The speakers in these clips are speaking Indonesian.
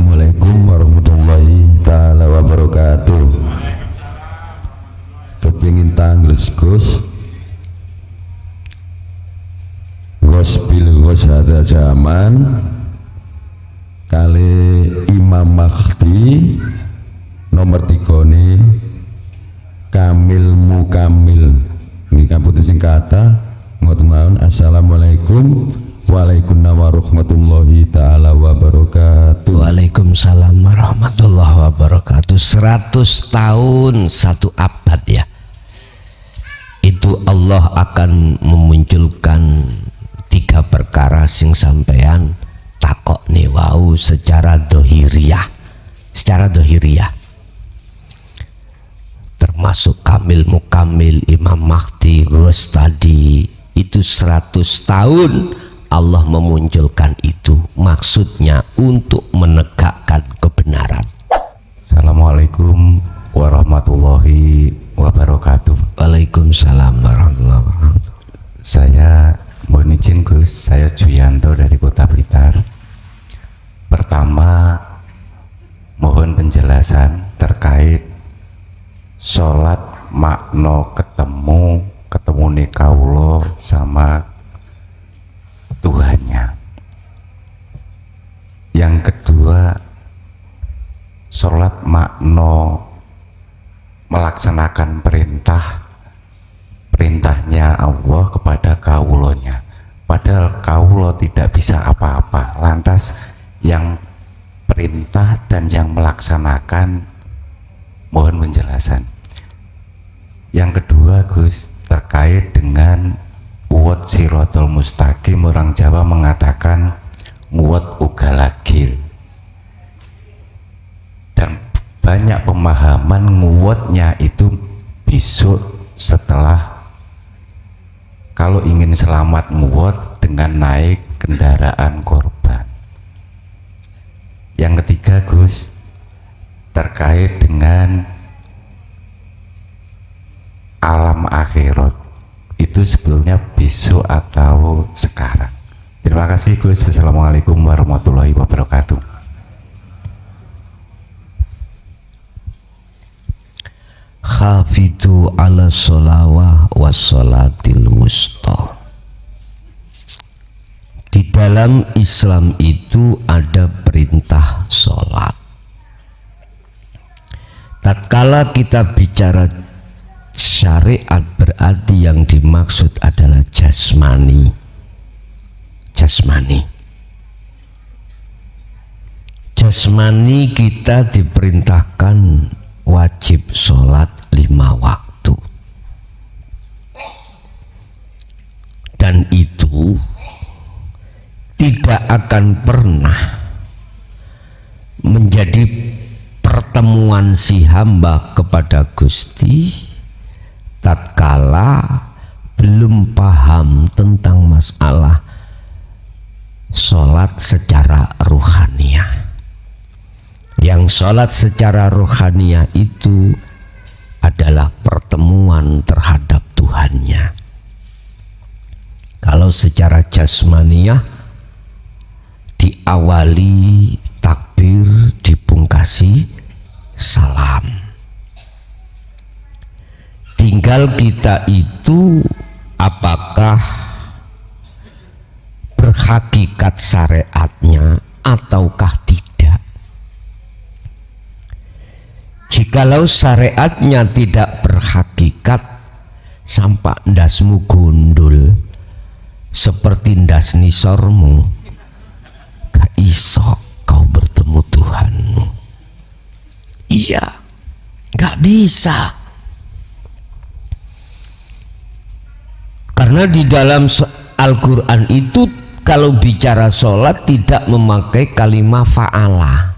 Assalamualaikum warahmatullahi ta'ala wabarakatuh. Kepingin tangles Gus bil hada zaman kali Imam Mahdi nomor 3 nih kamil mukamil ini kampung singkata ngoten mawon. Assalamualaikum warahmatullahi ta'ala wabarakatuh. Waalaikumsalam warahmatullahi wabarakatuh. 100 tahun 1 abad ya, itu Allah akan memunculkan 3 perkara sing sampean takok nih wau secara dohiriyah, termasuk kamil mukamil Imam Mahdi Gus tadi itu 100 tahun Allah memunculkan itu, maksudnya untuk menegakkan kebenaran. Assalamualaikum warahmatullahi wabarakatuh. Waalaikumsalam warahmatullahi wabarakatuh. Saya mohon izin Gus, saya Juyanto dari Kota Blitar. Pertama, mohon penjelasan terkait sholat makna ketemu nih kaulo sama Tuhannya. Yang kedua, sholat makna melaksanakan perintahnya Allah kepada kaulonya, padahal kaulo tidak bisa apa-apa, lantas yang perintah dan yang melaksanakan mohon penjelasan. Yang kedua Gus, terkait dengan Uwat Siratul Mustaqim, orang Jawa mengatakan nguwat ugalagil, dan banyak pemahaman nguwatnya itu besok setelah kalau ingin selamat nguwat dengan naik kendaraan korban. Yang ketiga Gus, terkait dengan alam akhirat, itu sebetulnya besok atau sekarang. Terima kasih Gus. Wassalamualaikum warahmatullahi wabarakatuh. Khafidhu ala sholawah wassolatil wusta. Di dalam Islam itu ada perintah sholat. Tatkala kita bicara syariat, berarti yang dimaksud adalah jasmani. Jasmani kita diperintahkan wajib sholat 5 waktu, dan itu tidak akan pernah menjadi pertemuan si hamba kepada Gusti tatkala belum paham tentang masalah sholat secara ruhaniyah. Yang sholat secara ruhaniyah itu adalah pertemuan terhadap Tuhannya. Kalau secara jasmaniyah diawali takbir, dipungkasi salam. Tinggal kita itu apakah berhakikat syariatnya ataukah tidak. Jikalau syariatnya tidak berhakikat, sampai ndasmu gundul seperti ndas nisormu, gak iso kau bertemu Tuhanmu. Iya, gak bisa. Karena di dalam Al-Quran itu kalau bicara sholat tidak memakai kalimat fa'ala,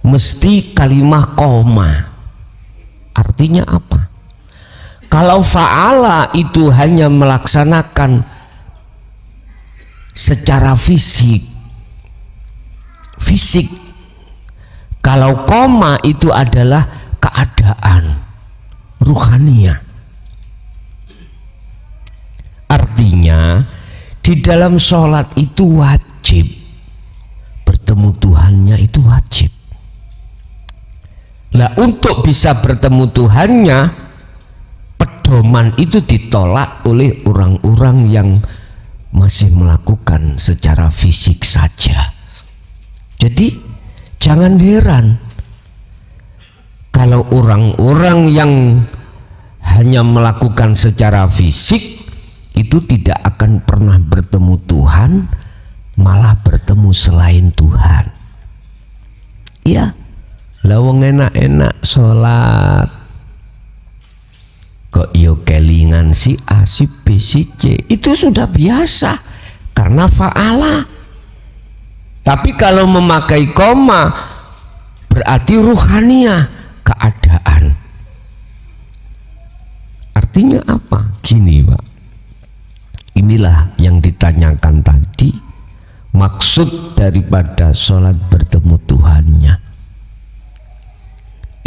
mesti kalimat koma. Artinya apa? Kalau fa'ala itu hanya melaksanakan secara fisik. Kalau koma itu adalah keadaan ruhaniyah. Artinya di dalam sholat itu wajib bertemu Tuhannya itu wajib. Lah untuk bisa bertemu Tuhannya, pedoman itu ditolak oleh orang-orang yang masih melakukan secara fisik saja. Jadi jangan heran kalau orang-orang yang hanya melakukan secara fisik itu tidak akan pernah bertemu Tuhan, malah bertemu selain Tuhan. Ya, lawang enak-enak sholat kok yo kelingan si A, si B, si C, itu sudah biasa karena fa'ala. Tapi kalau memakai koma berarti ruhaniah, keadaan. Artinya apa? Gini Pak, inilah yang ditanyakan tadi, maksud daripada sholat bertemu Tuhannya.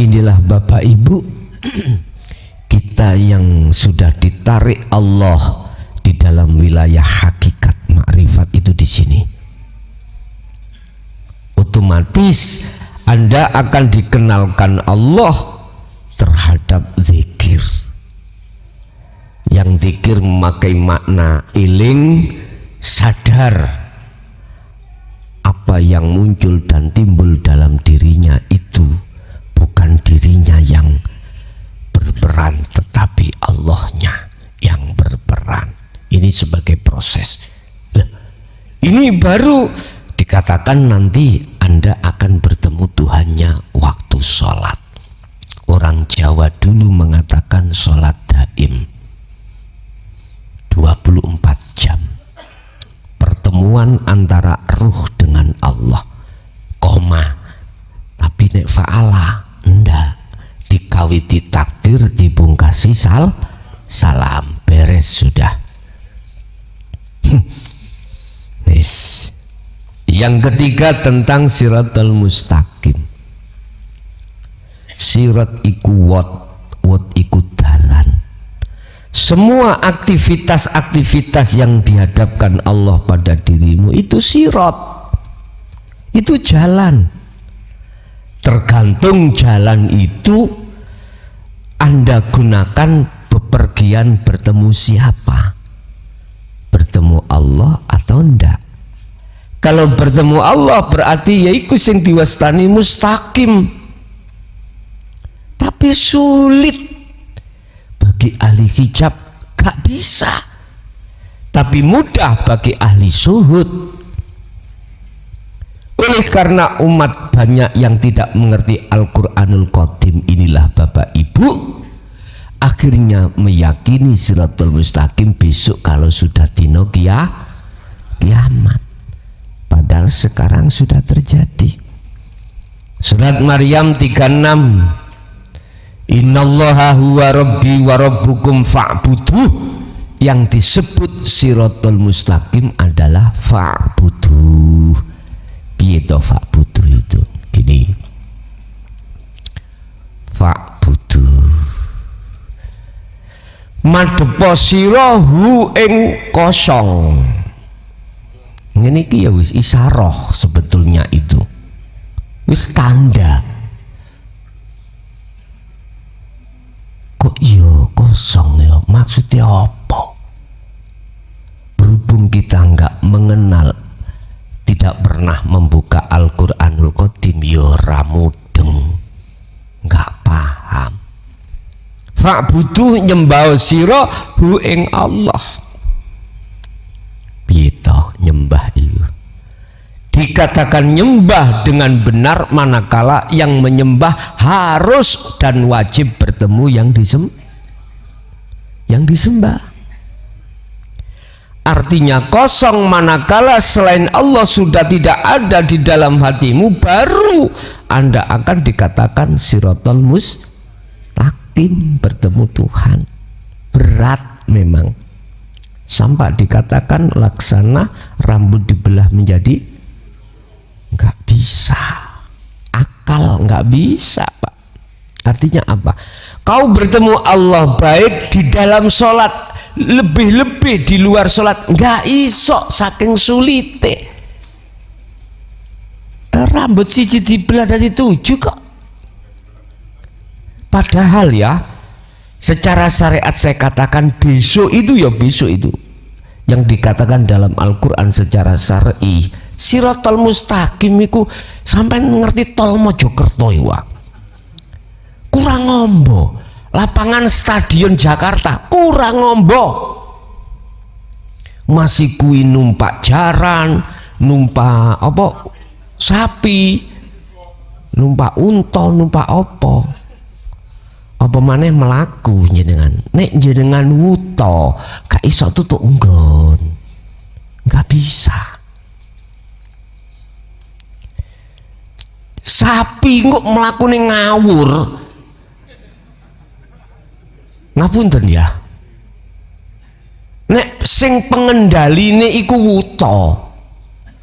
Inilah Bapak Ibu, kita yang sudah ditarik Allah di dalam wilayah hakikat makrifat itu di sini, otomatis Anda akan dikenalkan Allah terhadap zikir. Yang zikir memakai makna iling, sadar apa yang muncul dan timbul dalam dirinya itu bukan dirinya yang berperan, tetapi Allahnya yang berperan. Ini sebagai proses. Ini baru dikatakan nanti Anda akan bertemu Tuhannya waktu sholat. Orang Jawa dulu mengatakan sholat daim 24 jam, pertemuan antara ruh dengan Allah, koma. Tapi nek fa'ala ndak, dikawiti takbir, dibungkasi salam, beres sudah. Yes. Yang ketiga tentang siratal mustaqim. Sirat iku wat iku dalan. Semua aktivitas-aktivitas yang dihadapkan Allah pada dirimu itu sirat, itu jalan. Tergantung jalan itu Anda gunakan bepergian bertemu siapa, bertemu Allah atau enggak. Kalau bertemu Allah berarti yaiku sing diwastani mustaqim. Tapi sulit bagi ahli hijab, gak bisa. Tapi mudah bagi ahli suhud. Oleh karena umat banyak yang tidak mengerti Al-Quranul Qadim, inilah Bapak Ibu akhirnya meyakini siratul mustaqim besok kalau sudah dino kiamat. Padahal sekarang sudah terjadi. Surat Maryam 36, Innallaha huwa rabbi wa rabbukum fa'buduh. Yang disebut siratul mustaqim adalah fa'buduh. Piye to fa'buduh itu? Gini, fa'buduh madhepa sira hu ing kosong. Ngene iki ya wis isyarah sebetulnya, itu wis tanda. Kok iya kosong ya, maksudnya apa? Berhubung kita enggak mengenal, tidak pernah membuka Al-Quranul Qadim, ya ora mudeng, enggak paham. Fa'buduh nyembah sira hu ing Allah. Piye to nyembah itu? Dikatakan nyembah dengan benar manakala yang menyembah harus dan wajib bertemu yang disembah. Artinya kosong manakala selain Allah sudah tidak ada di dalam hatimu, baru Anda akan dikatakan siratal mustaqim, bertemu Tuhan. Berat memang, sampai dikatakan laksana rambut dibelah menjadi, nggak bisa, akal nggak bisa Pak. Artinya apa? Kau bertemu Allah baik di dalam sholat, lebih-lebih di luar sholat nggak iso, saking sulite. rambut siji dibelah dari 7 kok. Padahal ya, secara syariat saya katakan besok itu yang dikatakan dalam Al-Quran secara syar'i Siratal Mustaqim iku sampai ngerti tol Mojokerto ya. Kurang ngombo, lapangan stadion Jakarta kurang ngombo, masih kui numpak jaran, numpak apa sapi, numpak unta, numpak apa maneh melaku jenengan. Nek jenengan wuto gak iso tutuk nggon, gak bisa. Sapi kok mlakune ngawur, ngapunten ya, nek sing pengendaline iku wuto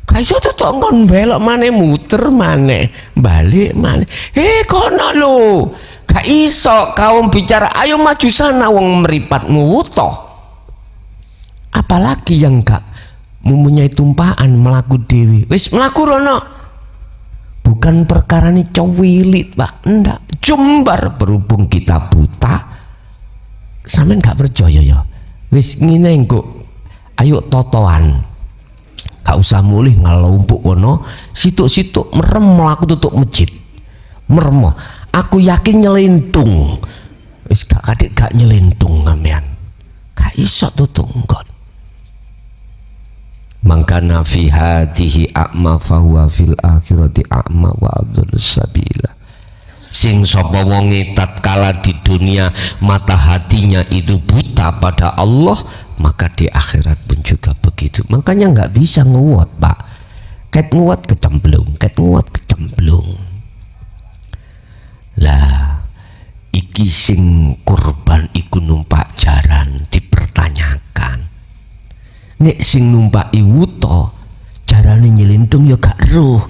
gak iso tutuk nggon, belok maneh muter maneh balik maneh kono lho. Gak iso kaum bicara ayo maju sana wong meripatmu wuto. Apalagi yang gak mempunyai tumpahan melaku dewi wis melaku rono. Bukan perkara ini cowilit pak, enggak, jembar. Berhubung kita buta sampean gak percaya ya wis ngene engko ayo totoan, gak usah mulih ngelumpuk kono situk-situk merem melaku tutuk masjid merem. Aku yakin nyelentung wis gak kadek gak nyelentung ngamean gak iso tutuk nggon. Mangkana fi hadihi a'ma fahuwa fil akhirati a'ma wa adhul sabila. Sing sapa wonge tatkala di dunia mata hatinya itu buta pada Allah, maka di akhirat pun juga begitu. Makanya nggak bisa nguwat pak, ket nguwat kecemplung, ket nguwat kecemplung. Lah iki sing kurban iku numpak jaran dipertanyakan. Nek sing numpaki wuto jarane nyelindung ya gak roh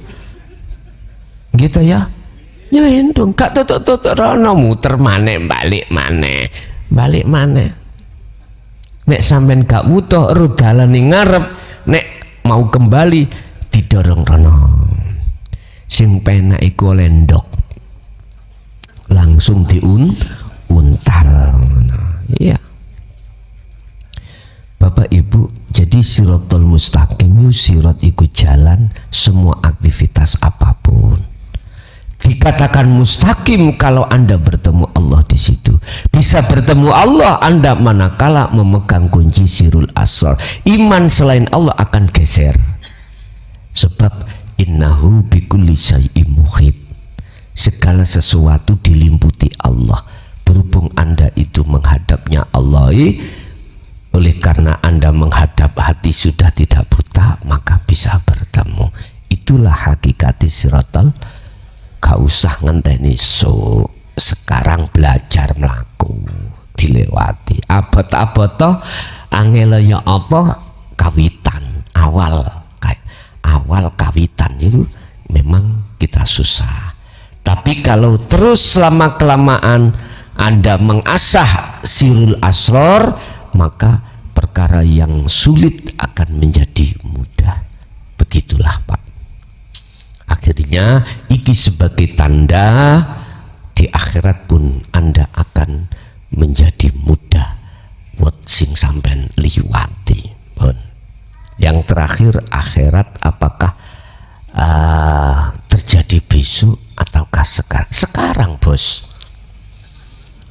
gitu ya, nyelindung gak tutuk-tutuk rono, muter maneh balik maneh. Nek sampean gak wuto ro dalane ngarep, nek mau kembali didorong rono. Sing penak iku lendok langsung diuntal. Iya Bapak Ibu, jadi Siratal Mustaqim sirat iku jalan semua aktivitas apapun. Dikatakan mustaqim kalau Anda bertemu Allah di situ. Bisa bertemu Allah Anda manakala memegang kunci sirul asrar. Iman selain Allah akan geser. Sebab innahu bikulli syai'im muhit. Segala sesuatu dilimputi Allah. Berhubung Anda itu menghadapnya Allah, oleh karena Anda menghadap hati sudah tidak buta, maka bisa bertemu. Itulah hakikat siratal. Gak usah ngenteni sekarang belajar melaku dilewati. Abot-abot angel ya apa kawitan awal kawitan itu memang kita susah. Tapi kalau terus selama kelamaan Anda mengasah sirul asror, maka perkara yang sulit akan menjadi mudah. Begitulah Pak. Akhirnya iki sebagai tanda di akhirat pun Anda akan menjadi mudah buat sing sampean liwati. Yang terakhir akhirat apakah terjadi besok ataukah sekarang? Sekarang bos.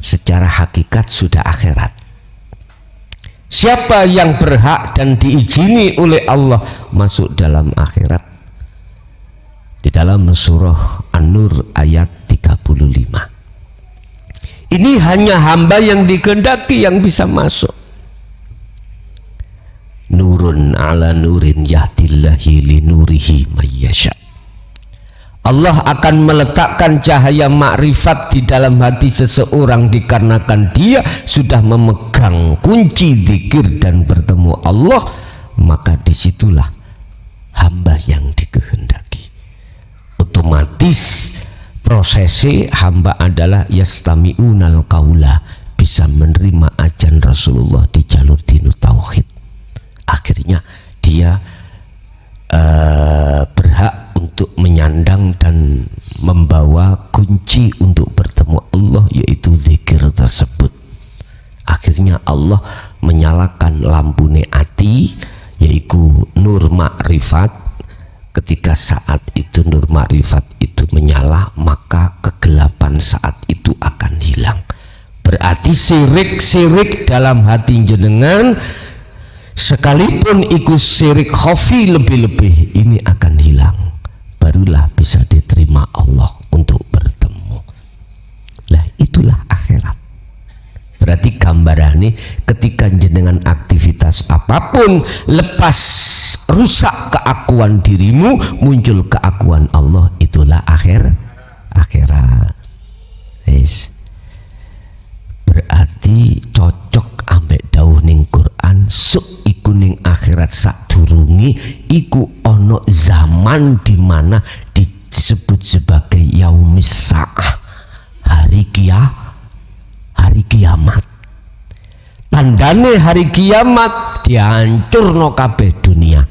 Secara hakikat sudah akhirat. Siapa yang berhak dan diizini oleh Allah masuk dalam akhirat? Di dalam surah An-Nur ayat 35. Ini hanya hamba yang dikehendaki yang bisa masuk. Nurun ala nurin yahdillahi li nurihi mayyasha. Allah akan meletakkan cahaya makrifat di dalam hati seseorang dikarenakan dia sudah memegang kunci zikir dan bertemu Allah, maka disitulah hamba yang dikehendaki. Otomatis prosesi hamba adalah yastami'unal qaula, bisa menerima ajan Rasulullah di jalur dinu tauhid. Akhirnya dia berhak untuk menyatakan menyandang dan membawa kunci untuk bertemu Allah, yaitu zikir tersebut. Akhirnya Allah menyalakan lampune ati, yaitu nur makrifat. Ketika saat itu nur makrifat itu menyala, maka kegelapan saat itu akan hilang. Berarti sirik-sirik dalam hati jenengan, sekalipun ikut sirik khafi lebih-lebih, ini akan hilang. Barulah bisa diterima Allah untuk bertemu. Lah itulah akhirat. Berarti gambarannya ketika jenengan aktivitas apapun, lepas rusak keakuan dirimu, muncul keakuan Allah, itulah akhirat. Yes. Berarti cocok ambek dawuh ning Quran, suk iku ning akhirat sadurunge iku ono zaman di mana disebut sebagai yaumis sa'ah, hari kiamat. Tandane hari kiamat dihancurno kabeh dunia.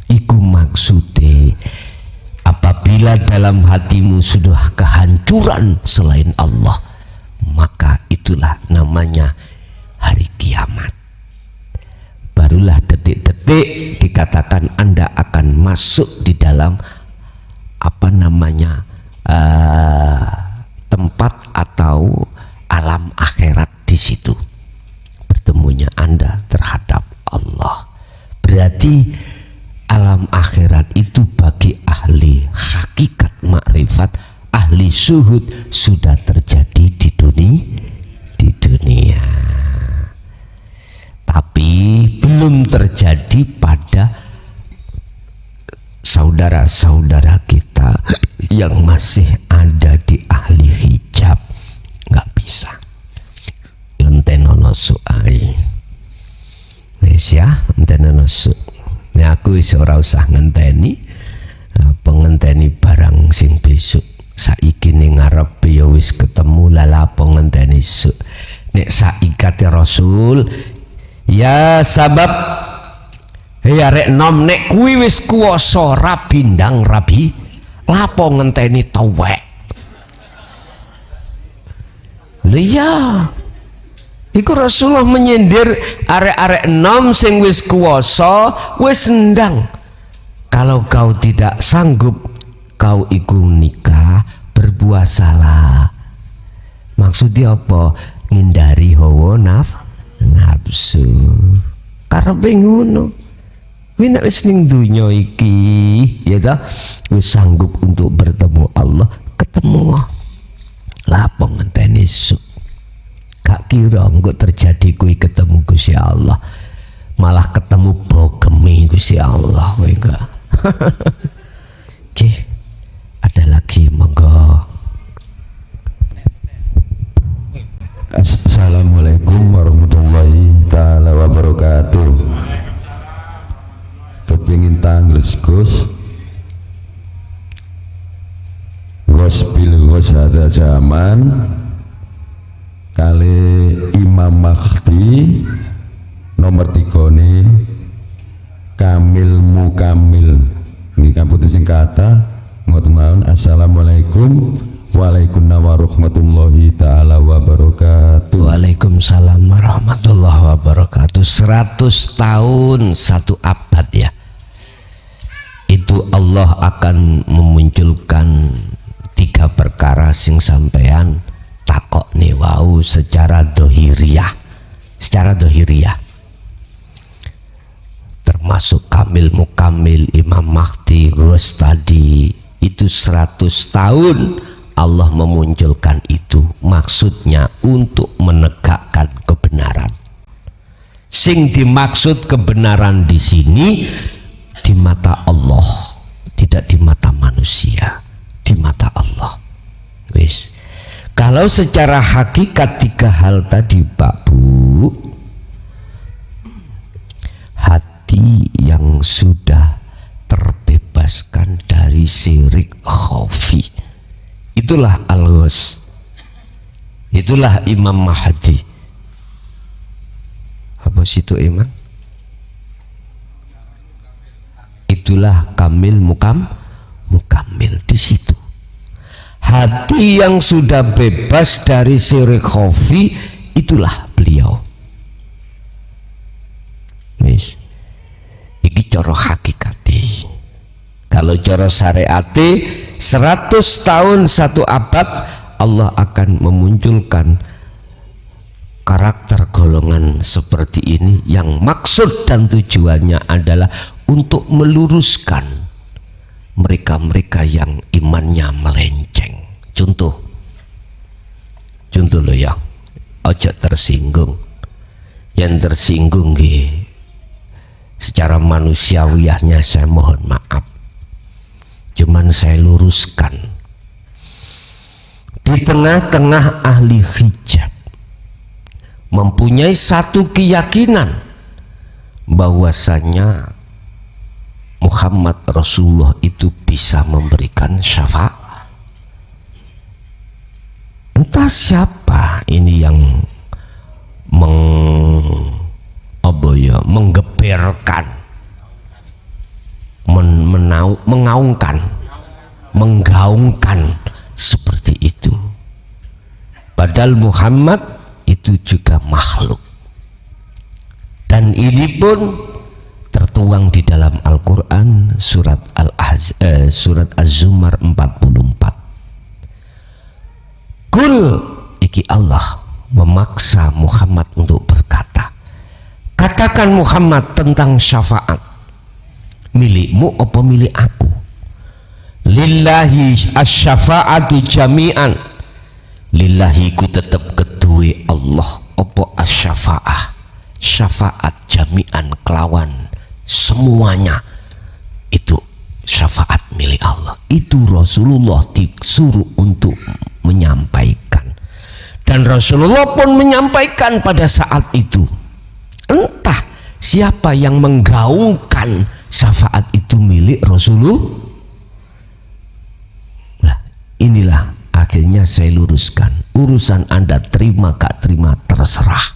Iku maksude apabila dalam hatimu sudah kehancuran selain Allah, maka itulah namanya hari kiamat. Barulah detik-detik dikatakan Anda akan masuk di dalam tempat atau alam akhirat. Di situ bertemunya Anda terhadap Allah. Berarti alam akhirat itu bagi ahli hakikat makrifat, ahli syuhud, sudah terjadi di dunia. Tapi belum terjadi pada saudara-saudara kita yang masih ada di ahli hijab. Nggak bisa. Entenono suai. Wis ya, entenono su. Nek aku wis ora usah ngenteni, pengenteni barang sing besok. Saiki ning ngarep ya wis ketemu, lala pengenteni su. Nek saikate Rasul ya sabab ya rek nom, nek kuwi wis kuwasa rabi ndang rabi, lapo ngenteni towek. Lha iya, iku Rasulullah menyindir arek-arek nom sing wis kuwasa, wis ndang. Kalau kau tidak sanggup, kau iku nikah, berpuasalah. Maksudnya apa? Ngindari hawa nafsu. Karepe ngono. Kuwi nek wis ning donya iki, ya ta, wis sanggup untuk bertemu Allah, ketemu. Lapo ngenteni esuk. Gak kira engko terjadi kuwi ketemu Gusti Allah, malah ketemu bogeme Gusti Allah kowe enggak. Oke, ada lagi, monggo. Assalamualaikum warahmatullahi taala wabarakatuh. Kepingin tangles Gus, Ghos hada zaman kali Imam Mahdi nomor 3 ini kamil mukamil. Ini kan putih sing kata ngoten mawon. Assalamualaikum warahmatullahi taala wabarakatuh. Waalaikumsalam warahmatullahi wabarakatuh. 100 tahun, 1 abad ya. Itu Allah akan memunculkan 3 perkara sing sampean takok nih wau secara dohiriyah, termasuk kamil mukamil, Imam Mahdi, Ghos tadi. Itu 100 tahun Allah memunculkan itu, maksudnya untuk menegakkan kebenaran. Sing dimaksud kebenaran di sini di mata Allah, tidak di mata manusia, di mata Allah. Wis. Kalau secara hakikat 3 hal tadi Pak Bu, hati yang sudah terbebaskan dari syirik khafi, itulah Al-Ghos, itulah Imam Mahdi. Apa situ Imam? Itulah kamil mukamil. Di situ hati yang sudah bebas dari syirik khafi, itulah beliau. Wis iki cara hakikati. Kalau cara syariati 100 tahun 1 abad Allah akan memunculkan karakter golongan seperti ini yang maksud dan tujuannya adalah untuk meluruskan mereka-mereka yang imannya melenceng. Contoh loh ya, ojo tersinggung. Yang tersinggung secara manusiawiahnya saya mohon maaf, cuman saya luruskan. Di tengah-tengah ahli hijab mempunyai satu keyakinan bahwasanya Muhammad Rasulullah itu bisa memberikan syafaat. Entah siapa ini yang menggeberkan, menggaungkan seperti itu. Padahal Muhammad itu juga makhluk, dan ini pun tertuang di dalam Al-Quran surat Az-Zumar 44. Kul, iki Allah memaksa Muhammad untuk berkata, katakan Muhammad tentang syafaat, milikmu apa milik aku? Lillahi asy-syafa'atu jami'an, lillahi ku tetep kedue Allah apa asy-syafa'ah, syafaat jami'an kelawan semuanya itu syafaat milik Allah. Itu Rasulullah disuruh untuk menyampaikan, dan Rasulullah pun menyampaikan pada saat itu. Entah siapa yang menggaungkan syafaat itu milik Rasulullah. Nah, inilah akhirnya saya luruskan. Urusan Anda terima gak terima terserah.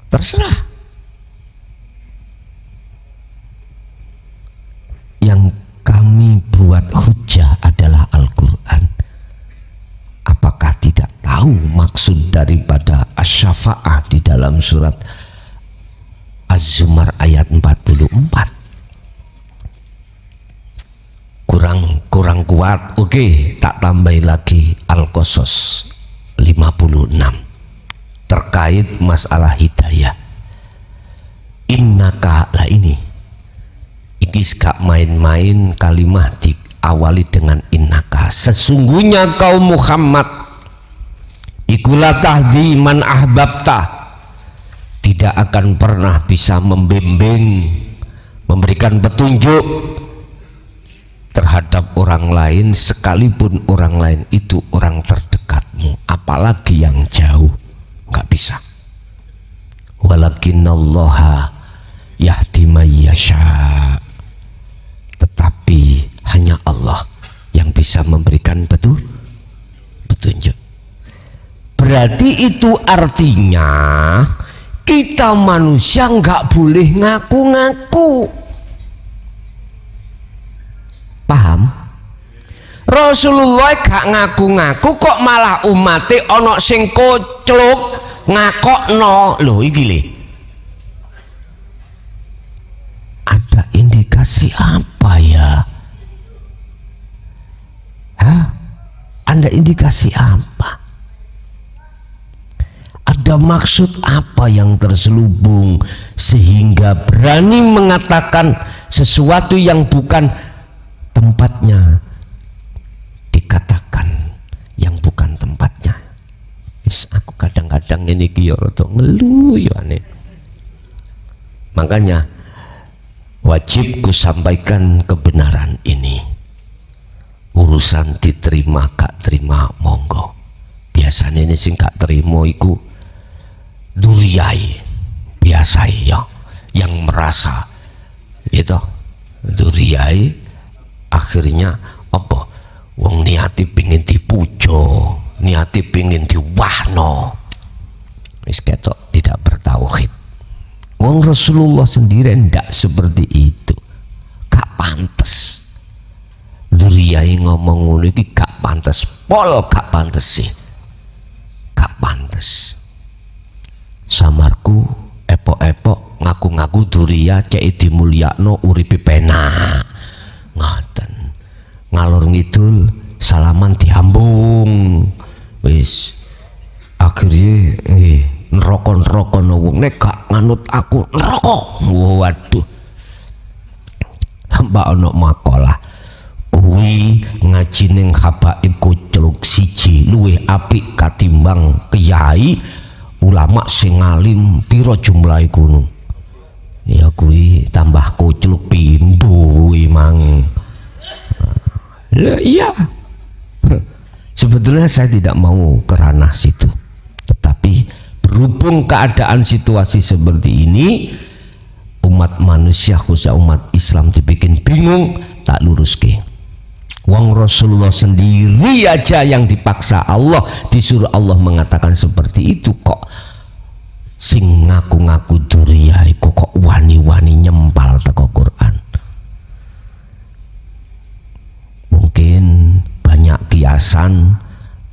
Terserah. Yang kami buat hujah adalah Al-Quran. Apakah tidak tahu maksud daripada asy-syafa'ah di dalam surat Az-Zumar ayat 44? Kurang kuat. Oke, tak tambah lagi Al-Qasas 56 terkait masalah hidayah. Innaka lah ini gak main-main, kalimah diawali dengan innaka, sesungguhnya kaum Muhammad ikulah tahdi man ahbabta, tidak akan pernah bisa membimbing, memberikan petunjuk terhadap orang lain sekalipun orang lain itu orang terdekatmu, apalagi yang jauh, nggak bisa. Walakinallaha yahdi may yasha, tetapi hanya Allah yang bisa memberikan petunjuk. Berarti itu artinya kita manusia nggak boleh ngaku-ngaku. Paham? Rasulullah gak ngaku-ngaku kok malah umate ono sing kocluk ngakokno. Lho iki le, ada indikasi apa ya? Hah? Ada indikasi apa? Ada maksud apa yang terselubung sehingga berani mengatakan sesuatu yang bukan tempatnya, dikatakan yang bukan tempatnya. Aku kadang-kadang ini ki rada ngeluh ya aneh. Makanya wajib ku sampaikan kebenaran ini. Urusan diterima gak terima monggo. Biasanya ini sing gak terima iku duriyai biasa ya, yang merasa itu duriyai akhirnya apa? Wong niati pingin dipujo, niati pingin diwahno, wis ketok tidak bertauhid. Wong Rasulullah sendiri ndak seperti itu, gak pantes. kiai ngomong ngono iki gak pantes, pol gak pantes sih, gak pantes. Samarku epok-epok ngaku-ngaku duriya cek dimulyakno uripe penak ngoten, ngalor ngidul salaman dihambung wis akhirnya neraka-neraka wong nek gak nganut aku neraka. Waduh, mbak ono makalah kuwi ngaji ning habaib kucluk siji luwih apik katimbang kiai ulama sing alim pira jumlahe kuno. Ya kuwi tambah kucluk pindho kuwi mang. Iya. Sebetulnya saya tidak mau ke ranah situ, tetapi berhubung keadaan situasi seperti ini, umat manusia khususnya umat Islam dibikin bingung, tak luruske. Wong Rasulullah sendiri aja yang dipaksa Allah, disuruh Allah mengatakan seperti itu, kok sing ngaku-ngaku duriyah iku kok wani-wani nyempal teko Quran. Mungkin banyak kiasan,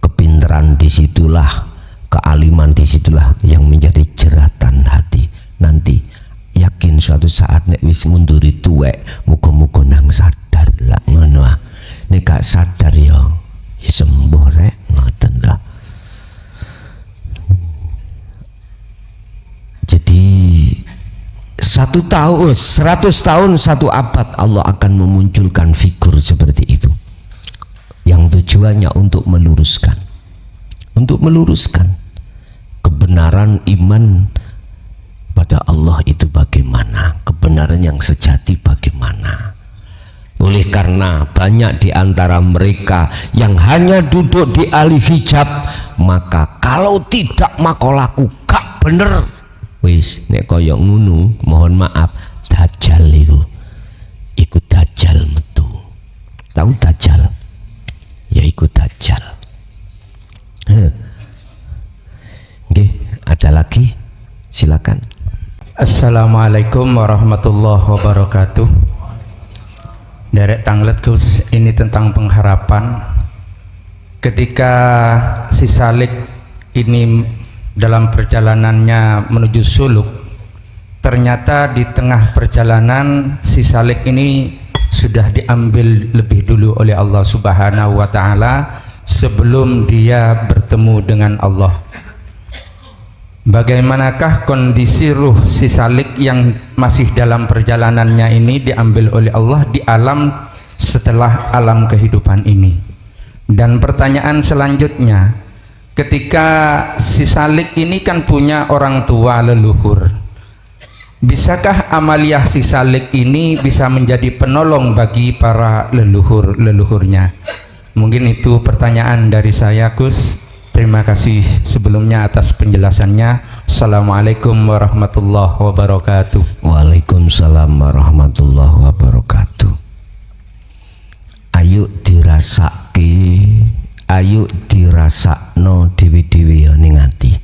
kepinteran disitulah, kealiman disitulah yang menjadi jeratan hati. Nanti yakin suatu saat nek wis munduri tuwek, muga-muga nang sadar lah ngono. Nek gak sadar ya sembuh rek ngoten lah. Jadi 1 tahun, 100 tahun, 1 abad Allah akan memunculkan figur seperti itu, yang tujuannya untuk meluruskan kebenaran iman pada Allah itu bagaimana, kebenaran yang sejati bagaimana. Oleh karena banyak di antara mereka yang hanya duduk di ahli hijab, maka kalau tidak makolaku gak bener. Wis nek kaya ngono, mohon maaf, dajjal iku dajjal metu. Tahu dajjal? Ya iku dajjal. Nggih, ada lagi? Silakan. Assalamualaikum warahmatullahi wabarakatuh. Derek Tanglet Gus, ini tentang pengharapan. Ketika si Salik ini dalam perjalanannya menuju suluk, ternyata di tengah perjalanan si Salik ini sudah diambil lebih dulu oleh Allah Subhanahu wa Ta'ala sebelum dia bertemu dengan Allah. Bagaimanakah kondisi ruh si Salik yang masih dalam perjalanannya ini diambil oleh Allah di alam setelah alam kehidupan ini? Dan pertanyaan selanjutnya, ketika si Salik ini kan punya orang tua leluhur, bisakah amaliyah si Salik ini bisa menjadi penolong bagi para leluhurnya? Mungkin itu pertanyaan dari saya, Gus. Terima kasih sebelumnya atas penjelasannya. Assalamualaikum warahmatullahi wabarakatuh. Waalaikumsalam warahmatullahi wabarakatuh. Ayo dirasake, ayo dirasakno dewi-dewi ning ati.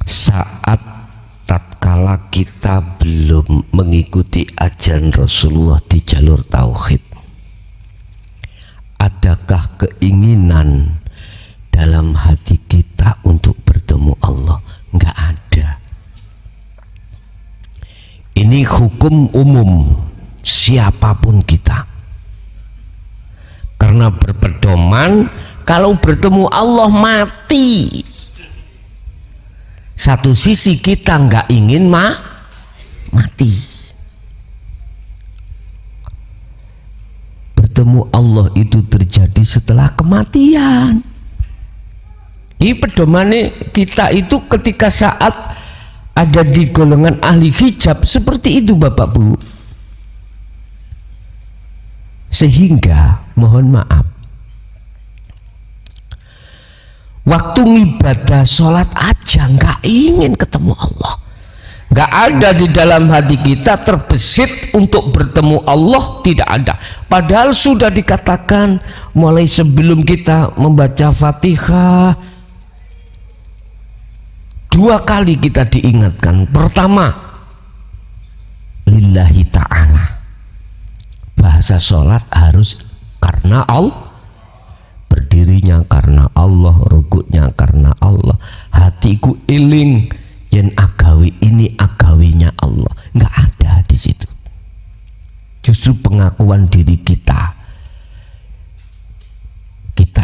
Saat tatkala kita belum mengikuti ajaran Rasulullah di jalur tauhid, adakah keinginan dalam hati kita untuk bertemu Allah? Enggak ada. Ini hukum umum siapapun kita, karena berpedoman kalau bertemu Allah mati. Satu sisi kita enggak ingin mati. Bertemu Allah itu terjadi setelah kematian. Ini pedomane kita itu ketika saat ada di golongan ahli hijab seperti itu, Bapak Bu. Sehingga mohon maaf, waktu ibadah sholat aja nggak ingin ketemu Allah, nggak ada di dalam hati kita terbesit untuk bertemu Allah, tidak ada. Padahal sudah dikatakan mulai sebelum kita membaca Fatihah 2 kali kita diingatkan. Pertama, lillahi ta'ala, bahasa sholat harus karena Allah, berdirinya karena Allah, rukuknya karena Allah. Hatiku eling yen agawi ini agawinya Allah. Nggak ada di situ. Justru pengakuan diri kita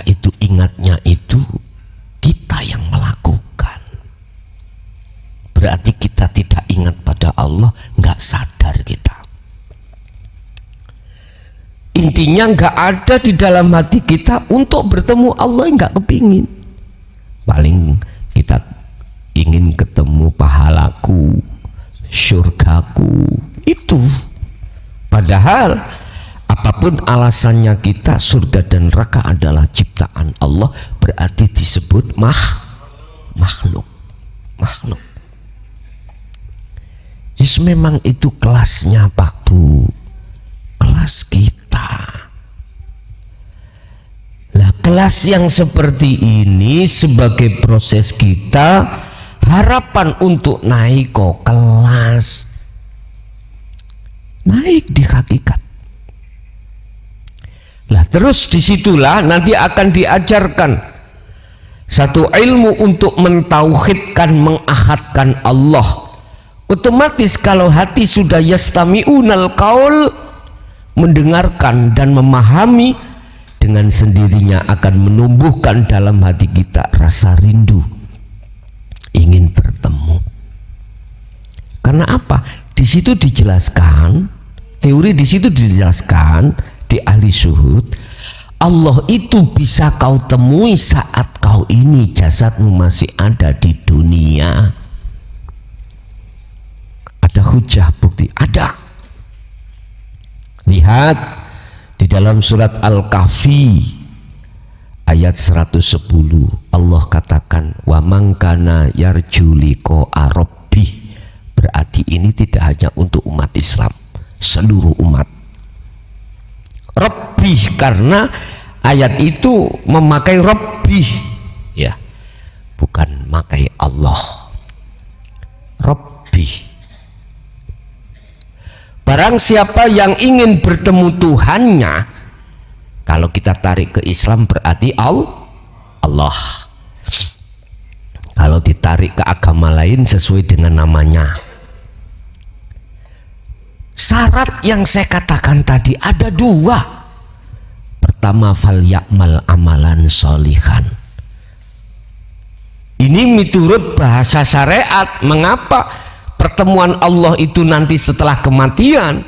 itu ingatnya itu kita yang melakukan. Berarti kita tidak ingat pada Allah, nggak sadar kita. Intinya nggak ada di dalam hati kita untuk bertemu Allah, nggak kepingin. Paling kita ingin ketemu pahalaku, syurgaku, itu. Padahal apapun alasannya kita, surga dan neraka adalah ciptaan Allah, berarti disebut makhluk. Yes, memang itu kelasnya Pak Bu, kelas kita. Lah kelas yang seperti ini sebagai proses kita, harapan untuk naik kok kelas, naik di hakikat. Lah terus disitulah nanti akan diajarkan satu ilmu untuk mentauhidkan, mengahadkan Allah. Otomatis kalau hati sudah yastami'unal qaul, mendengarkan dan memahami, dengan sendirinya akan menumbuhkan dalam hati kita rasa rindu, ingin bertemu. Karena apa? Di situ dijelaskan, teori di situ dijelaskan di ahli syuhud, Allah itu bisa kau temui saat kau ini jasadmu masih ada di dunia. Ada hujah, bukti, ada. Lihat di dalam surat Al-Kahfi ayat 110, Allah katakan wa man kana yarju liqa'a rabbih. Berarti ini tidak hanya untuk umat Islam, seluruh umat. Rabbih, karena ayat itu memakai Rabbih, ya, bukan memakai Allah. Rabbih. Barang siapa yang ingin bertemu Tuhannya, kalau kita tarik ke Islam berarti Allah. Kalau ditarik ke agama lain sesuai dengan namanya. Syarat yang saya katakan tadi ada dua. Pertama, fal ya'mal amalan sholihan. Ini miturut bahasa syariat. Mengapa pertemuan Allah itu nanti setelah kematian?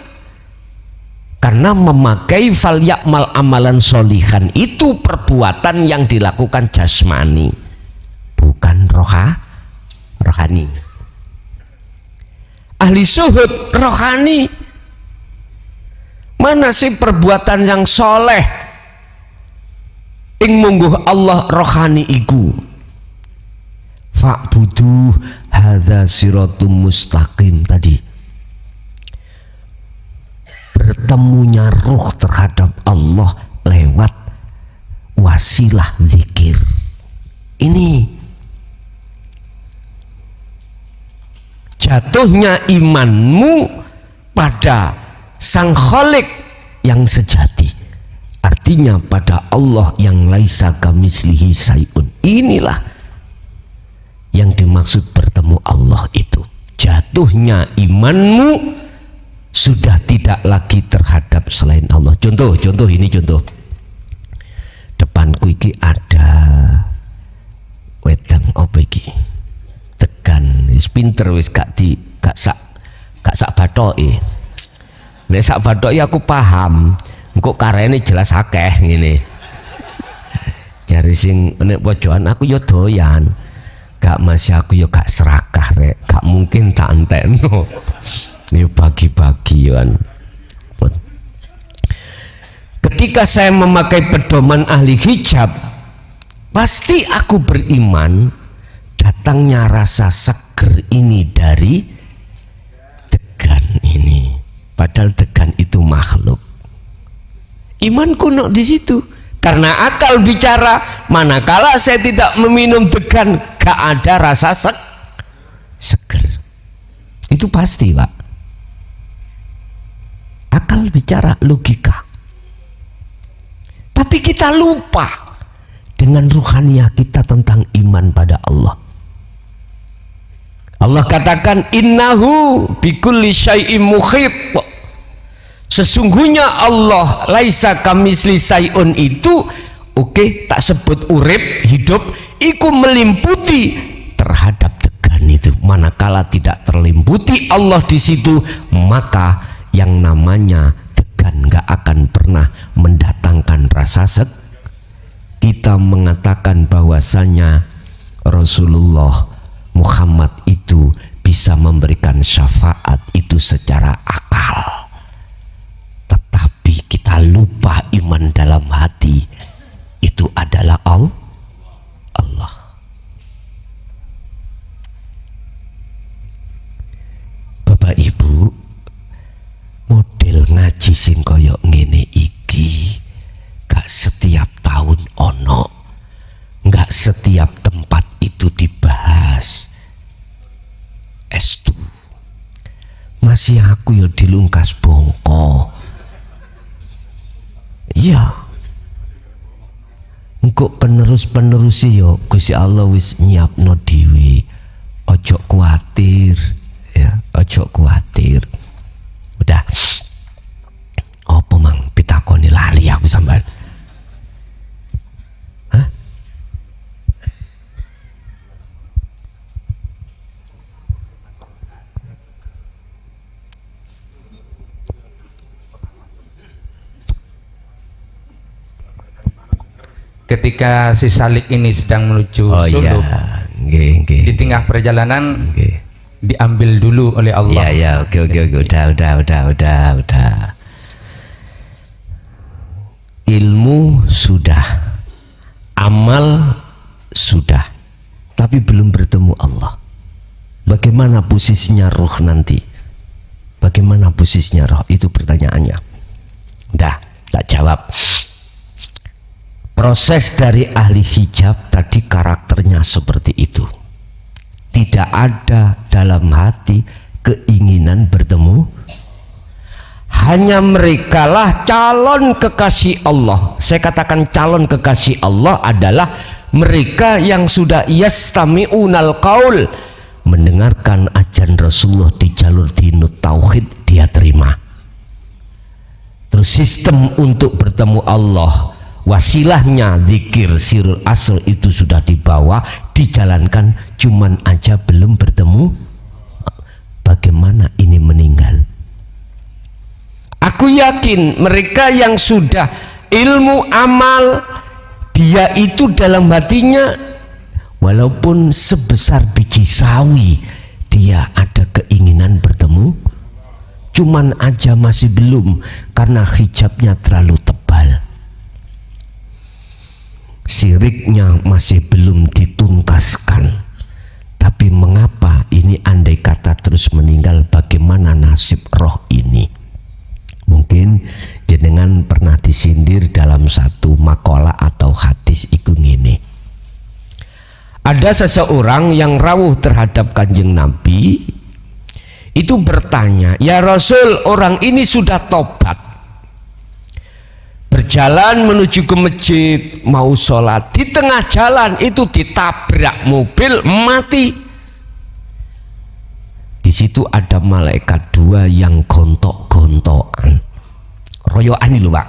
Karena memakai fal ya'mal amalan sholihan itu perbuatan yang dilakukan jasmani, bukan rohani. Ahli syuhud rohani. Mana sih perbuatan yang soleh ing mungguh Allah rohani iku? Fa'budu hadza siratum mustaqim tadi. Bertemunya ruh terhadap Allah lewat wasilah zikir. Ini jatuhnya imanmu pada Sang Khalik yang sejati, artinya pada Allah yang laisa kamislihi syai'un. Inilah yang dimaksud bertemu Allah itu. Jatuhnya imanmu sudah tidak lagi terhadap selain Allah. Contoh ini contoh. Depanku iki ada wedang apa iki? Tegan, wis pinter wis gak sak bathoke. Nek sak bathoke aku paham. Engko karene jelas akeh ngene. Jari sing nek pojokan aku ya doyan. Gak masih aku ya gak serakah rek, gak mungkin tak entekno. Ini bagi-bagi kan. Ketika saya memakai pedoman ahli hijab, pasti aku beriman datangnya rasa seger ini dari degan ini. Padahal degan itu makhluk. Imanku nok di situ. Karena akal bicara, manakala saya tidak meminum degan, gak ada rasa seger. Itu pasti, Pak. Akal bicara, logika. Tapi kita lupa dengan ruhaniyah kita tentang iman pada Allah. Allah katakan innahu bikulli syai'im muhit. Sesungguhnya Allah laisa kamisli syai'un itu tak sebut urip, hidup, iku melimputi terhadap tegan itu. Manakala tidak terlimputi Allah di situ, maka yang namanya tegan gak akan pernah mendatangkan rasa Kita mengatakan bahwasanya Rasulullah Muhammad itu bisa memberikan syafaat itu secara akal, tetapi kita lupa iman dalam hati itu adalah Allah. Bapak Ibu, model ngaji sing koyok ngene iki gak setiap tahun ono, gak setiap tempat itu dibahas. Estu masih aku ya dilungkas bongko. Iya, engkau penerus yo Gusti Allah wis nyiapno dhewe. Ojo kuatir ya, ojo kuatir. Udah. Apa mang pitakoni lali aku sampean? Hah? Ketika si Salik ini sedang menuju Suluk, di tengah perjalanan diambil dulu oleh Allah. Ya, oke, udah. Ilmu sudah, amal sudah, tapi belum bertemu Allah. Bagaimana posisinya roh nanti? Bagaimana posisinya roh? Itu pertanyaannya. Udah, tak jawab. Proses dari ahli hijab tadi karakternya seperti itu. Tidak ada dalam hati keinginan bertemu. Hanya merekalah calon kekasih Allah. Saya katakan calon kekasih Allah adalah mereka yang sudah yastami'unal qaul, mendengarkan ajaran Rasulullah di jalur dinut tauhid, dia terima. Terus sistem untuk bertemu Allah, wasilahnya zikir sirul asr itu sudah dibawa, dijalankan, cuman aja belum bertemu. Bagaimana ini meninggal? Aku yakin mereka yang sudah ilmu amal, dia itu dalam hatinya walaupun sebesar biji sawi, dia ada keinginan bertemu, cuman aja masih belum karena hijabnya terlalu tebal. Siriknya masih belum dituntaskan. Tapi mengapa ini andai kata terus meninggal, bagaimana nasib roh ini? Mungkin jenengan pernah disindir dalam satu makalah atau hadis iku ngene. Ada seseorang yang rawuh terhadap Kanjeng Nabi, itu bertanya, "Ya Rasul, orang ini sudah tobat, berjalan menuju ke masjid, mau sholat, di tengah jalan itu ditabrak mobil, mati. Di situ ada malaikat dua yang gontok-gontokan, royokan lho Pak,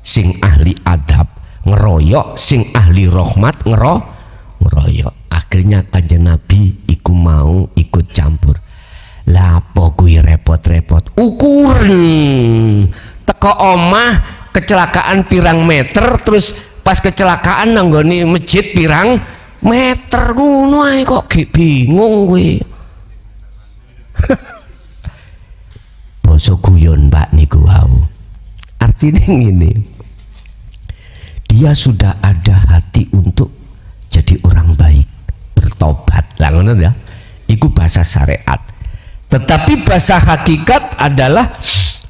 sing ahli adab ngeroyok, sing ahli rahmat ngeroyok. Akhirnya Kanjeng Nabi iku mau ikut campur. Lah apa kuwi repot-repot, ukur teko omah kecelakaan pirang meter, terus pas kecelakaan nanggoni masjid pirang meter, ngono ae kok bingung kowe. Basa guyon Pak niku wau. Artinya ngene, dia sudah ada hati untuk jadi orang baik, bertobat lah ngono ya, iku bahasa syariat. Tetapi bahasa hakikat adalah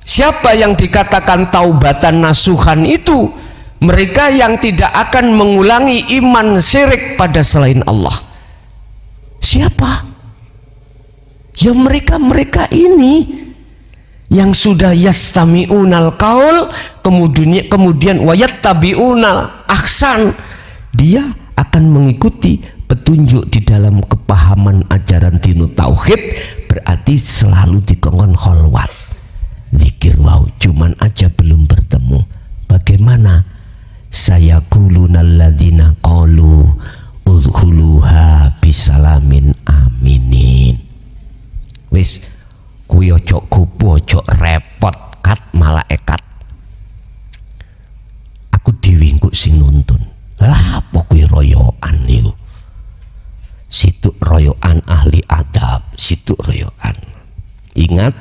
siapa yang dikatakan taubatan nasuhan itu, mereka yang tidak akan mengulangi iman syirik pada selain Allah. Siapa? Ya mereka-mereka ini yang sudah yastami'unal qaul, kemudian wayattabi'unal ahsan, dia akan mengikuti petunjuk di dalam kepahaman ajaran dinu tauhid. Berarti selalu dikongkon kholwat zikir, wow, cuman aja belum bertemu. Bagaimana? Sayaqulunal ladzina qalu udkhuluha bisalamin aminin. Wis kuwi ojo kupu, ojo repot kat malaikat. Aku dhewe engko sing nuntun. Lah apa kuwi royokan niku? Situ royokan ahli adab, situ royokan. Ingat,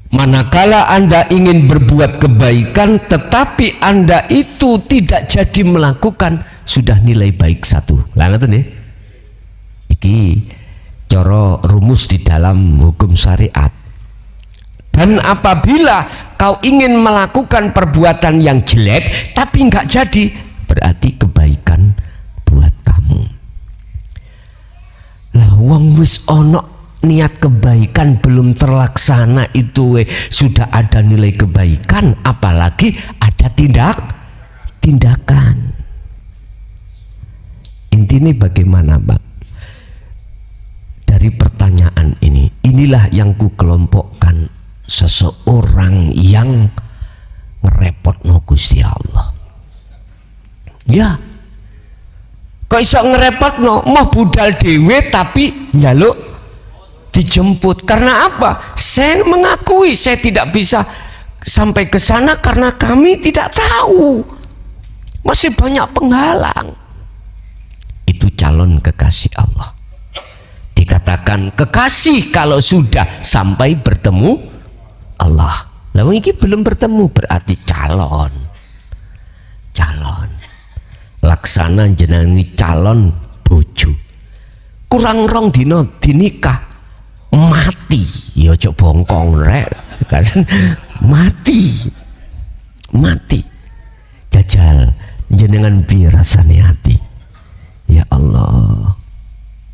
manakala Anda ingin berbuat kebaikan tetapi Anda itu tidak jadi melakukan, sudah nilai baik 1. Lah ngoten nggih. Iki cara rumus di dalam hukum syariat. Dan apabila kau ingin melakukan perbuatan yang jelek tapi enggak jadi, berarti kebaikan buat kamu. Lah wong wis ono niat kebaikan belum terlaksana itu sudah ada nilai kebaikan, apalagi ada tindakan. Intinya bagaimana, Pak? Dari pertanyaan ini, inilah yang ku kelompokkan seseorang yang ngerepotno Gusti Allah. Ya, kok iso ngerepotno, mau budal dewe tapi njaluk dijemput. Karena apa? Saya mengakui saya tidak bisa sampai ke sana karena kami tidak tahu, masih banyak penghalang. Itu calon kekasih Allah. Dikatakan kekasih kalau sudah sampai bertemu Allah. Lalu ini belum bertemu, berarti calon. Laksana jenengan calon bojo. Kurang rong dino dinikah mati, ya ojo bongkong rek. Mati. Jajal jenengan piye rasane hati? Ya Allah.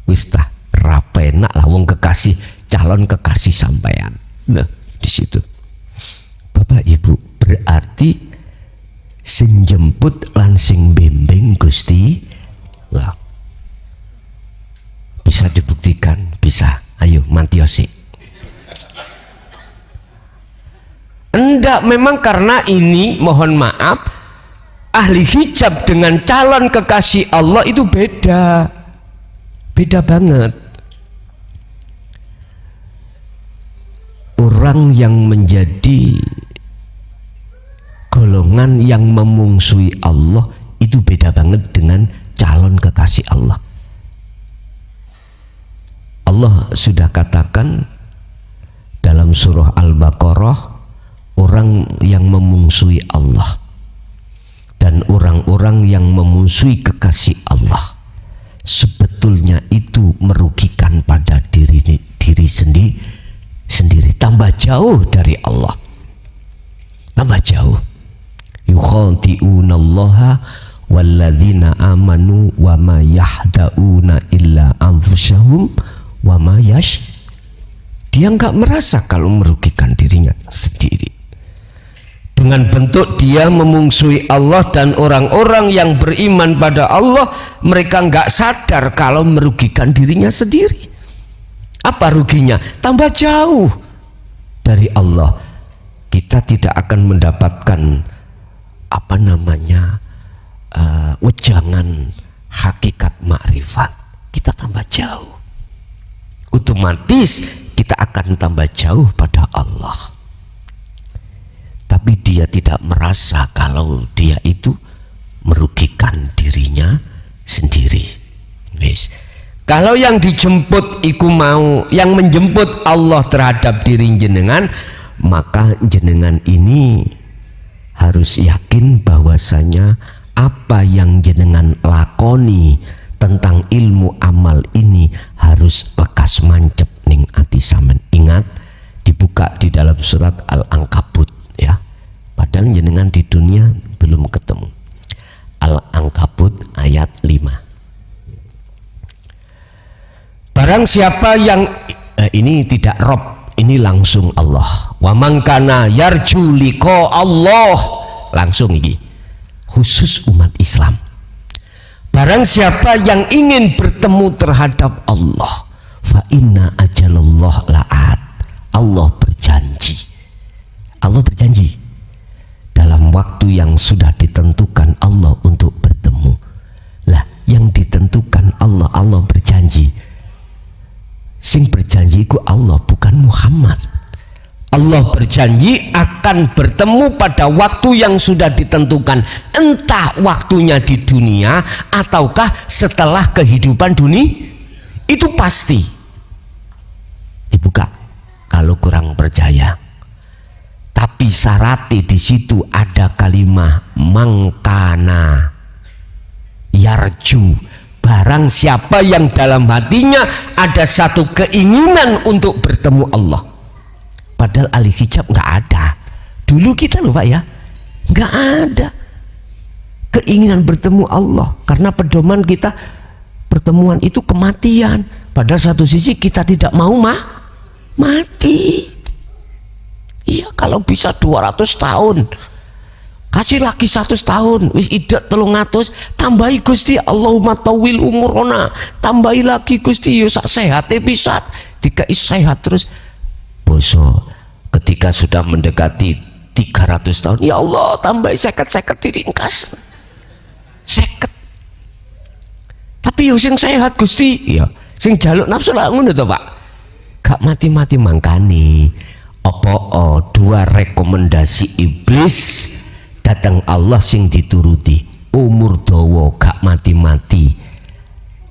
Wis tah rapenak lah wong kekasih, calon kekasih sampean. Nah, di situ. Bapak Ibu, berarti sing jemput lan sing bimbing Gusti lah. Bisa dibuktikan? Bisa. Ayo mantiosi. Enggak, memang karena ini mohon maaf, ahli hijab dengan calon kekasih Allah itu beda banget. Orang yang menjadi golongan yang memungsuhi Allah itu beda banget dengan calon kekasih Allah. Allah sudah katakan dalam surah Al-Baqarah, orang yang memungsuhi Allah dan orang-orang yang memusuhi kekasih Allah sebetulnya itu merugikan pada diri sendiri, tambah jauh dari Allah, tambah jauh. Yukhadi'unallaha walladzina amanu wa ma yahda'una illa anfusahum wa ma yash. Dia enggak merasa kalau merugikan dirinya sendiri. Dengan bentuk dia memungsuhi Allah dan orang-orang yang beriman pada Allah, mereka enggak sadar kalau merugikan dirinya sendiri. Apa ruginya? Tambah jauh dari Allah. Kita tidak akan mendapatkan wejangan hakikat makrifat. Kita tambah jauh, otomatis kita akan tambah jauh pada Allah. Tapi dia tidak merasa kalau dia itu merugikan dirinya sendiri. Kalau yang dijemput iku mau, yang menjemput Allah terhadap diri jenengan, maka jenengan ini harus yakin bahwasanya apa yang jenengan lakoni tentang ilmu amal ini harus lekas mancep ning ati sampean. Ingat, dibuka di dalam surat Al-Ankabut ya. Padahal jenengan di dunia belum ketemu. Al-Ankabut ayat 5. Barang siapa yang ini tidak Rob, ini langsung Allah. Wa man kana yarju liqa Allah, langsung iki khusus umat Islam. Barang siapa yang ingin bertemu terhadap Allah, fa inna ajalallah la'at. Allah berjanji. Allah berjanji dalam waktu yang sudah ditentukan Allah untuk bertemu. Lah, yang ditentukan Allah, Allah berjanji. Sing berjanji ku Allah, bukan Muhammad. Allah berjanji akan bertemu pada waktu yang sudah ditentukan, entah waktunya di dunia ataukah setelah kehidupan dunia. Itu pasti dibuka kalau kurang percaya. Tapi syaratnya di situ ada kalimat mangkana yarju, barang siapa yang dalam hatinya ada satu keinginan untuk bertemu Allah. Padahal ahli hijab nggak ada dulu kita loh Pak ya, nggak ada keinginan bertemu Allah, karena pedoman kita pertemuan itu kematian. Padahal satu sisi kita tidak mau mati. Iya, kalau bisa 200 tahun kasih lagi 100 tahun, wis idat 300, tambahi Gusti, Allahumma tawil umurona, tambahi lagi Gusti, yo sak sehate pisat, dikai sehat terus. Boso ketika sudah mendekati 300 tahun, ya Allah tambahi 50 diringkas 50. Tapi yo sing sehat Gusti, ya sing jaluk nafsu lah ngono to Pak, gak mati-mati. Mangkani dua rekomendasi iblis datang Allah sing dituruti, umur dawa gak mati-mati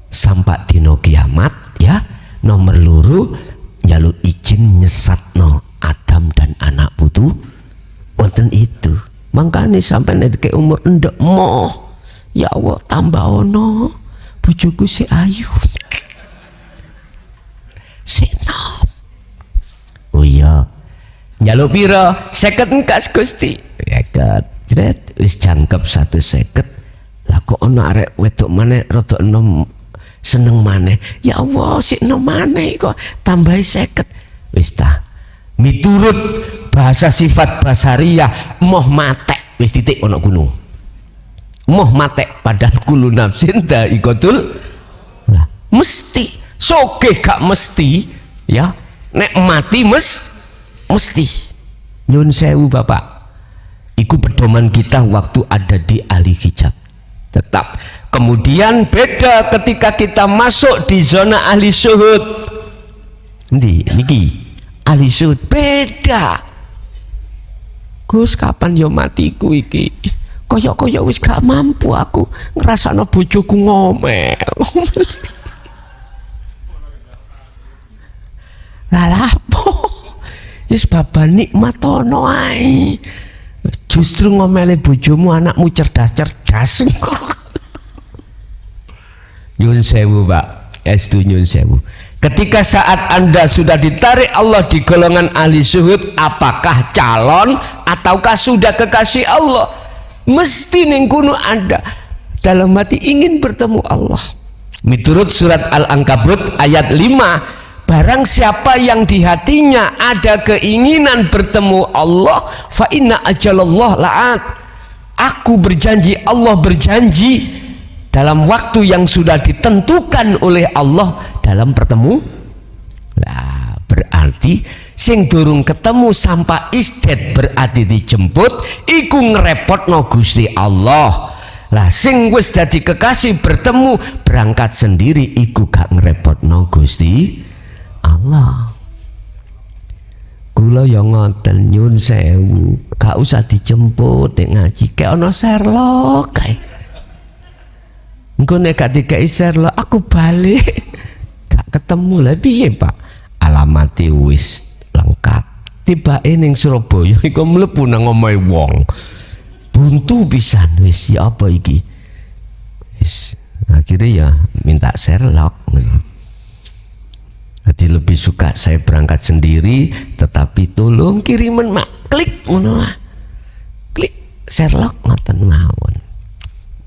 sampai dino kiamat ya. Nomor loro njaluk izin nyesatno Adam dan anak putu wonten itu. Mangkane sampai nek umur endek moh, ya Allah tambah ono bojoku si ayu si nom. Oh iya, njaluk pira? 50 engkas Gusti. Yakat jret wis jangkep 150. Lah kok ono arek wedok maneh rada enom seneng maneh, ya Allah si enom maneh kok tambahi 50. Wis ta, miturut bahasa sifat basariyah moh matek, wis titik ono gunung moh matek. Padahal kulu nafsin dha'iqatul, lah mesti soge gak mesti ya, nek mati mesti. Nyun sewu Bapak, iku pedoman kita waktu ada di ahli hijab. Tetap kemudian beda ketika kita masuk di zona ahli syuhud. Niki ahli syuhud beda. Gus kapan yo matiku iki, koyok wis gak mampu aku ngrasakno bojoku ngomel. Lalapo wis baba nikmat ono ae, justru ngomeli bojomu anakmu cerdas-cerdas. Nyun sewu Pak, estu nyun sewu. Ketika saat Anda sudah ditarik Allah di golongan ahli syuhud, apakah calon ataukah sudah kekasih Allah, mesti ning kuno Anda dalam hati ingin bertemu Allah. Miturut surat Al-Ankabut ayat 5, barang siapa yang di hatinya ada keinginan bertemu Allah, fa inna ajalallah la'at. Aku berjanji, Allah berjanji dalam waktu yang sudah ditentukan oleh Allah dalam bertemu. Lah berarti sing durung ketemu sampai isdet berarti dijemput, iku ngerepotno Gusti Allah. Lah sing wis dadi kekasih bertemu berangkat sendiri, iku gak ngerepotno Gusti Allah. Kula yang ngoten nyun sewu, gak usah dijemput nek ngaji kayak ono Sherlock kae. Engko nek gak dikai Sherlock aku balik gak ketemu lah piye Pak? Alamate wis lengkap. Tibake ning Surabaya iku mlebu nang omahe wong. Buntu pisan wis, ya apa iki? Wis akhirnya ya minta Sherlock ngono. Jadi lebih suka saya berangkat sendiri, tetapi tolong kiriman mak klik ngono lah. Klik Sherlock ngoten mawon.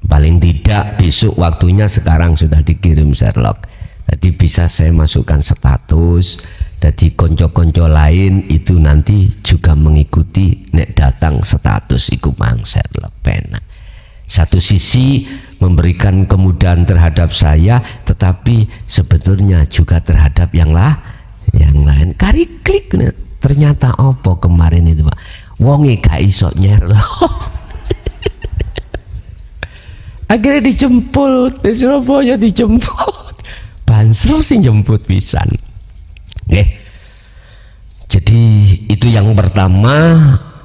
Paling tidak besok waktunya sekarang sudah dikirim Sherlock. Jadi bisa saya masukkan status Jadi konco-konco lain itu nanti juga mengikuti, nek datang status iku mangser lepena. Satu sisi memberikan kemudahan terhadap saya, tetapi sebetulnya juga terhadap yang lain. Kari klik, ternyata apa kemarin itu Pak, wonge gak iso nyer loh. Akhirnya dijemput di Surabaya, dijemput Bansro sing jemput pisan. Jadi itu yang pertama,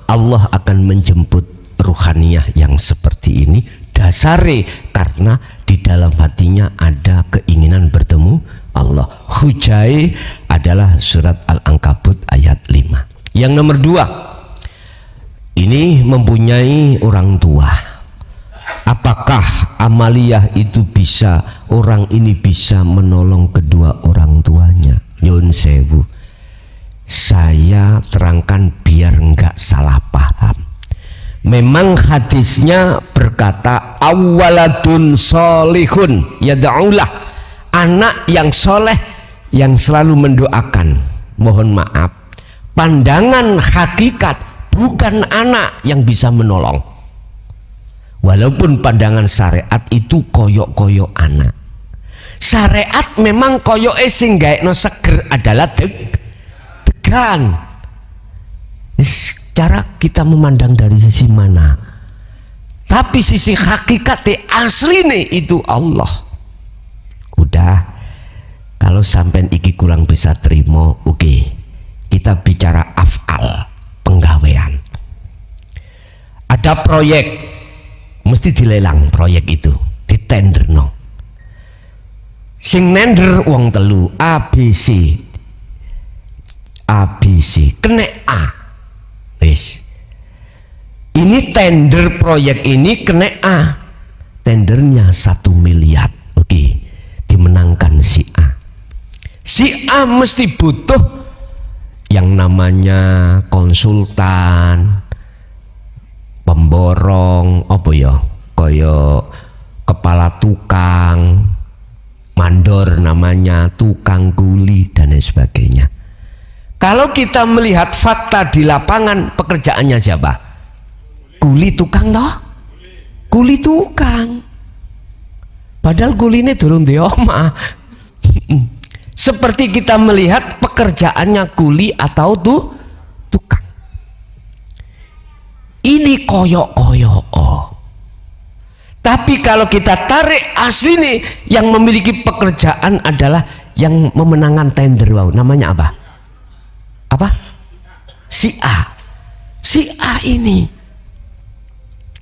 Allah akan menjemput ruhaniyah yang seperti ini. Dasare karena di dalam hatinya ada keinginan bertemu Allah. Hujai adalah surat Al-Ankabut ayat 5. Yang nomor 2, ini mempunyai orang tua. Apakah amaliyah itu bisa, orang ini bisa menolong kedua orang tuanya? Nyun sewu, saya terangkan biar enggak salah paham. Memang hadisnya berkata awaladun solihun yad'ulah, anak yang soleh yang selalu mendoakan. Mohon maaf, pandangan hakikat bukan anak yang bisa menolong. Walaupun pandangan syariat itu koyok-koyok anak. Syariat memang koyoke sing gaekno seger adalah degan. Cara kita memandang dari sisi mana? Tapi sisi hakikatnya asline itu Allah. Udah, kalau sampai iki kurang bisa terima, oke. Kita bicara af'al, penggawean. Ada proyek, mesti dilelang proyek itu, ditender no. Sing nender wong telu ABC, kena A. Wis. Ini tender proyek ini kena A. Tendernya 1 miliar. Oke, dimenangkan si A. Si A mesti butuh yang namanya konsultan, pemborong, apa ya, kaya kepala tukang, mandor namanya, tukang kuli dan lain sebagainya. Kalau kita melihat fakta di lapangan, pekerjaannya siapa? Kuli tukang toh? Kuli tukang. Padahal kuline durung di omah. Seperti kita melihat pekerjaannya kuli atau tukang. Ini koyok-koyok. Tapi kalau kita tarik asli, yang memiliki pekerjaan adalah yang memenangkan tender. Wow, namanya apa? Apa? Si A. Si A ini.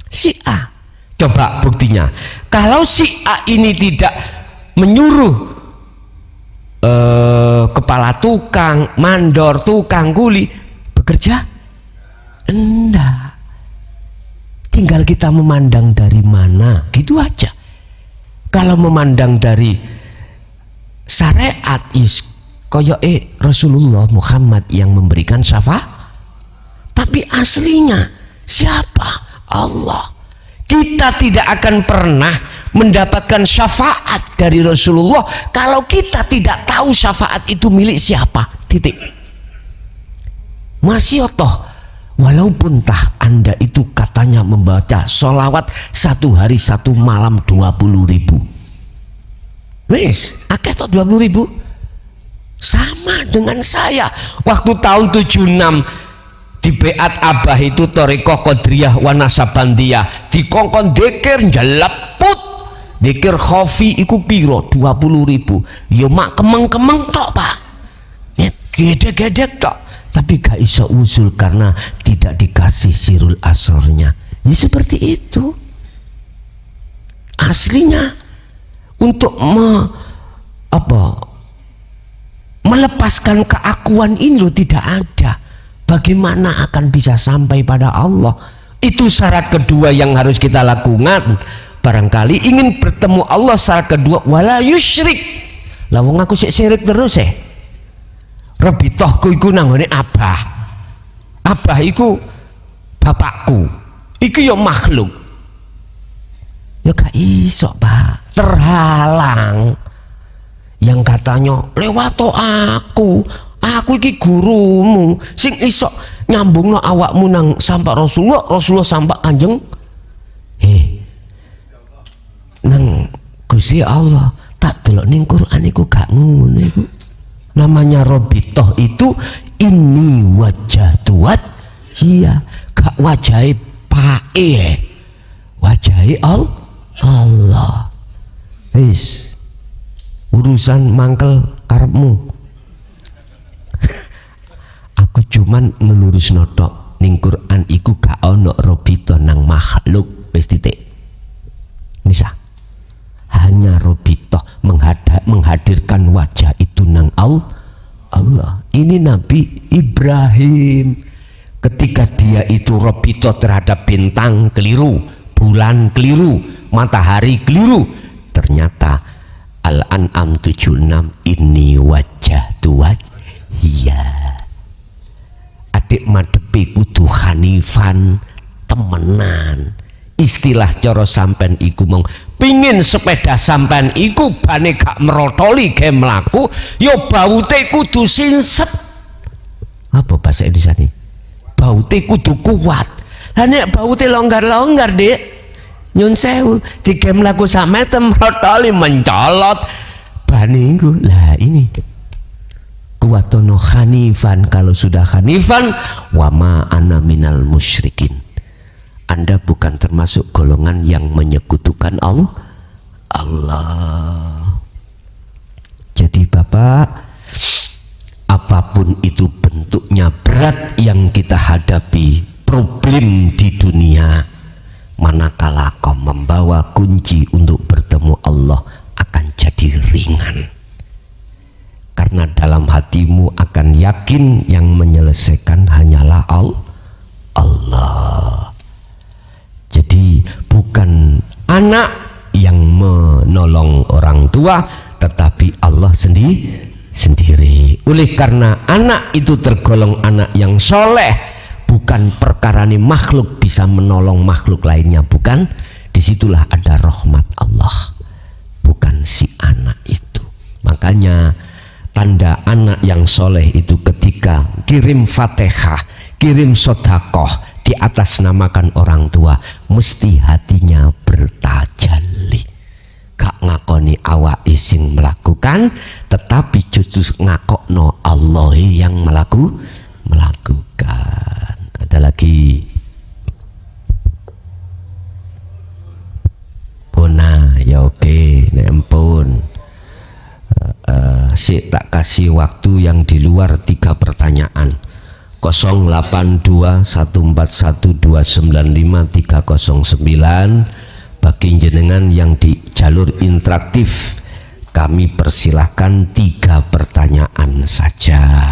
Si A. Coba buktinya. Kalau si A ini tidak menyuruh kepala tukang, mandor, tukang kuli bekerja, enggak. Tinggal kita memandang dari mana, gitu aja. Kalau memandang dari syariat koyo Rasulullah Muhammad yang memberikan syafaat, tapi aslinya siapa? Allah. Kita tidak akan pernah mendapatkan syafaat dari Rasulullah kalau kita tidak tahu syafaat itu milik siapa. Titik. Masih toh, walaupun tah Anda itu katanya membaca sholawat 1 hari 1 malam 20.000. Wes, akeh toh 20.000. Sama dengan saya waktu tahun 76 di Beat Abah itu Thariqah Qadiriyah wa Nasabandiyah dikongkon dekir njeleput dekir khofi iku piro 20.000. Ya mak kemeng-kemeng tok Pak, gede-gede tok, tapi gak iso usul karena tidak dikasih sirul asrornya. Ya seperti itu aslinya. Untuk melepaskan keakuan ini loh tidak ada. Bagaimana akan bisa sampai pada Allah? Itu syarat kedua yang harus kita lakukan. Barangkali ingin bertemu Allah, syarat kedua wala yusyrik. Lah wong aku sik syirik terus Rabitohku iku nanggone Abah. Abah iku bapakku. Iku ya makhluk. Ya gak iso Pak, terhalang. Yang katanya lewat aku Aku iki gurumu sing iso nyambungno awakmu nang sampak Rasulullah, Rasulullah sampak Kanjeng nang Gusti Allah. Tak delok ning Quran iku gak ngono iku. Namanya robitoh itu ini wajah tuat iya gak wajahe pae wajahe Allah. Wis urusan mangkel karepmu. Aku cuman ngelurus notok ning Quran iku gak ono robitoh nang makhluk. Wis titik. Bisa hanya robitoh menghadirkan wajah itu nang Allah. Ini Nabi Ibrahim ketika dia itu robitoh terhadap bintang keliru, bulan keliru, matahari keliru, ternyata Al-An'am 76 ini wajah tuaj iya adik madepi kudu hanifan temenan. Istilah cara sampean iku mong pingin sepeda sampean iku bane gak merotoli ge mlaku ya baute kudu sinset. Apa bahasa Indonesia nih? Baute kudu kuat. Lah nek baute longgar-longgar, Dik, nyun sewu dige mlaku sak meter merotoli mencolot bane iku. Lah ini kuwatono hanifan. Kalau sudah hanifan wa ma ana minal musyrikin, Anda bukan termasuk golongan yang menyekutukan Allah. Jadi Bapak, apapun itu bentuknya berat yang kita hadapi, problem di dunia, manakala kau membawa kunci untuk bertemu Allah akan jadi ringan. Karena dalam hatimu akan yakin yang menyelesaikan hanyalah Allah. Jadi bukan anak yang menolong orang tua, tetapi Allah sendiri. Oleh karena anak itu tergolong anak yang soleh, bukan perkara ini makhluk bisa menolong makhluk lainnya, bukan. Disitulah ada rahmat Allah, bukan si anak itu. Makanya tanda anak yang soleh itu ketika kirim Fatihah, kirim sodakoh di atas namakan orang tua, mesti hatinya bertajalli. Gak ngakoni awak sing melakukan, tetapi justru ngakokno Allah yang melakukan. Ada lagi Bona ya oke, nempun. Sik tak kasih waktu yang di luar 3 pertanyaan. 082121295309 bagi jenengan yang di jalur interaktif, kami persilahkan 3 pertanyaan saja.